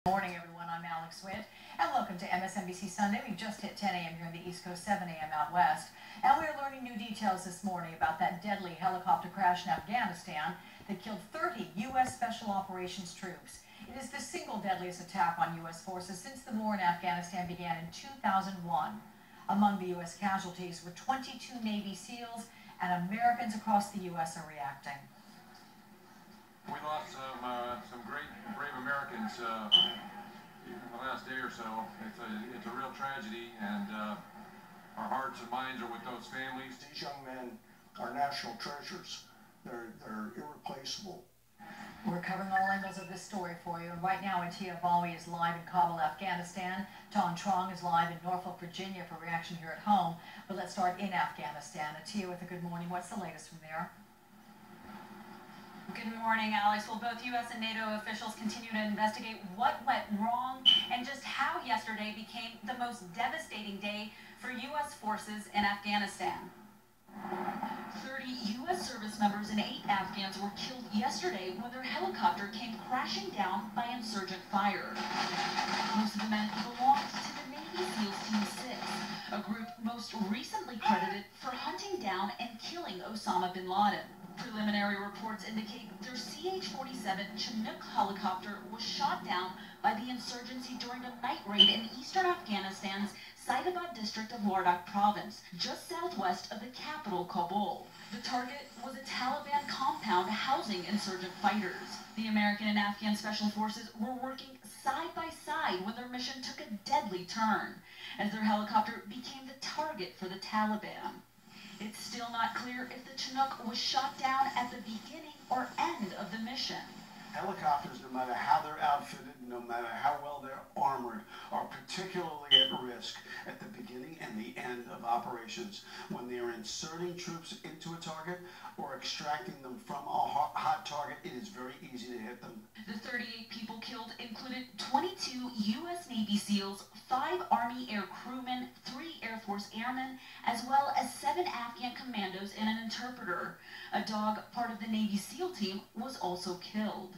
Good morning, everyone. I'm Alex Witt, and welcome to MSNBC Sunday. We've just hit 10 a.m. here in the East Coast, 7 a.m. out west, and we're learning new details this morning about that deadly helicopter crash in Afghanistan that killed 30 U.S. Special Operations troops. It is the single deadliest attack on U.S. forces since the war in Afghanistan began in 2001. Among the U.S. casualties were 22 Navy SEALs, and Americans across the U.S. are reacting. We lost some great, brave Americans in the last day or so. It's a real tragedy, and our hearts and minds are with those families. These young men are national treasures. They're irreplaceable. We're covering all angles of this story for you. Right now, Atiya Bawi is live in Kabul, Afghanistan. Ton Trong is live in Norfolk, Virginia for reaction here at home. But let's start in Afghanistan. Atiya with a good morning. What's the latest from there? Good morning, Alex. Well, both U.S. and NATO officials continue to investigate what went wrong and just how yesterday became the most devastating day for U.S. forces in Afghanistan. 30 U.S. service members and 8 Afghans were killed yesterday when their helicopter came crashing down by insurgent fire. Most of the men belonged to the Navy SEALs Team 6, a group most recently credited for hunting down and killing Osoma Bin Laden. Preliminary reports indicate their CH-47 Chinook helicopter was shot down by the insurgency during a night raid in eastern Afghanistan's Saidabad district of Larduk province, just southwest of the capital, Kabul. The target was a Taliban compound housing insurgent fighters. The American and Afghan special forces were working side by side when their mission took a deadly turn, as their helicopter became the target for the Taliban. It's still not clear if the Chinook was shot down at the beginning or end of the mission. Helicopters, no matter how they're outfitted, no matter how well they're armored, are particularly at risk at the beginning and the end of operations when they're inserting troops into a target or extracting them from a hot target. It is very easy to hit them. The 38 people killed included 22 U.S. Navy SEALs, 5 Army Air crewmen, 3 Air Force airmen, as well as 7 Afghan commandos and an interpreter. A dog, part of the Navy SEAL team, was also killed.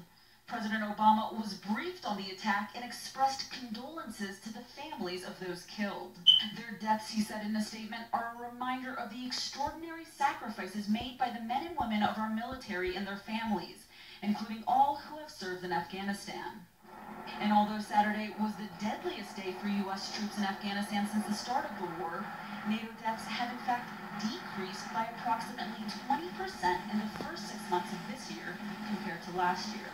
President Obama was briefed on the attack and expressed condolences to the families of those killed. Their deaths, he said in a statement, are a reminder of the extraordinary sacrifices made by the men and women of our military and their families, including all who have served in Afghanistan. And although Saturday was the deadliest day for U.S. troops in Afghanistan since the start of the war, NATO deaths have in fact decreased by approximately 20% in the first 6 months of this year compared to last year.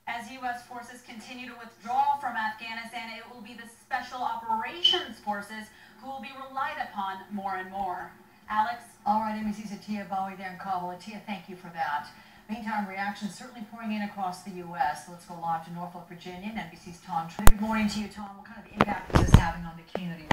As U.S. forces continue to withdraw from Afghanistan, it will be the Special Operations Forces who will be relied upon more and more. Alex? All right, NBC's Atiya Bawi there in Kabul. Atiya, thank you for that. Meantime, reactions certainly pouring in across the U.S. Let's go live to Norfolk, Virginia, and NBC's Tom. Good morning to you, Tom. What kind of impact is this having on the community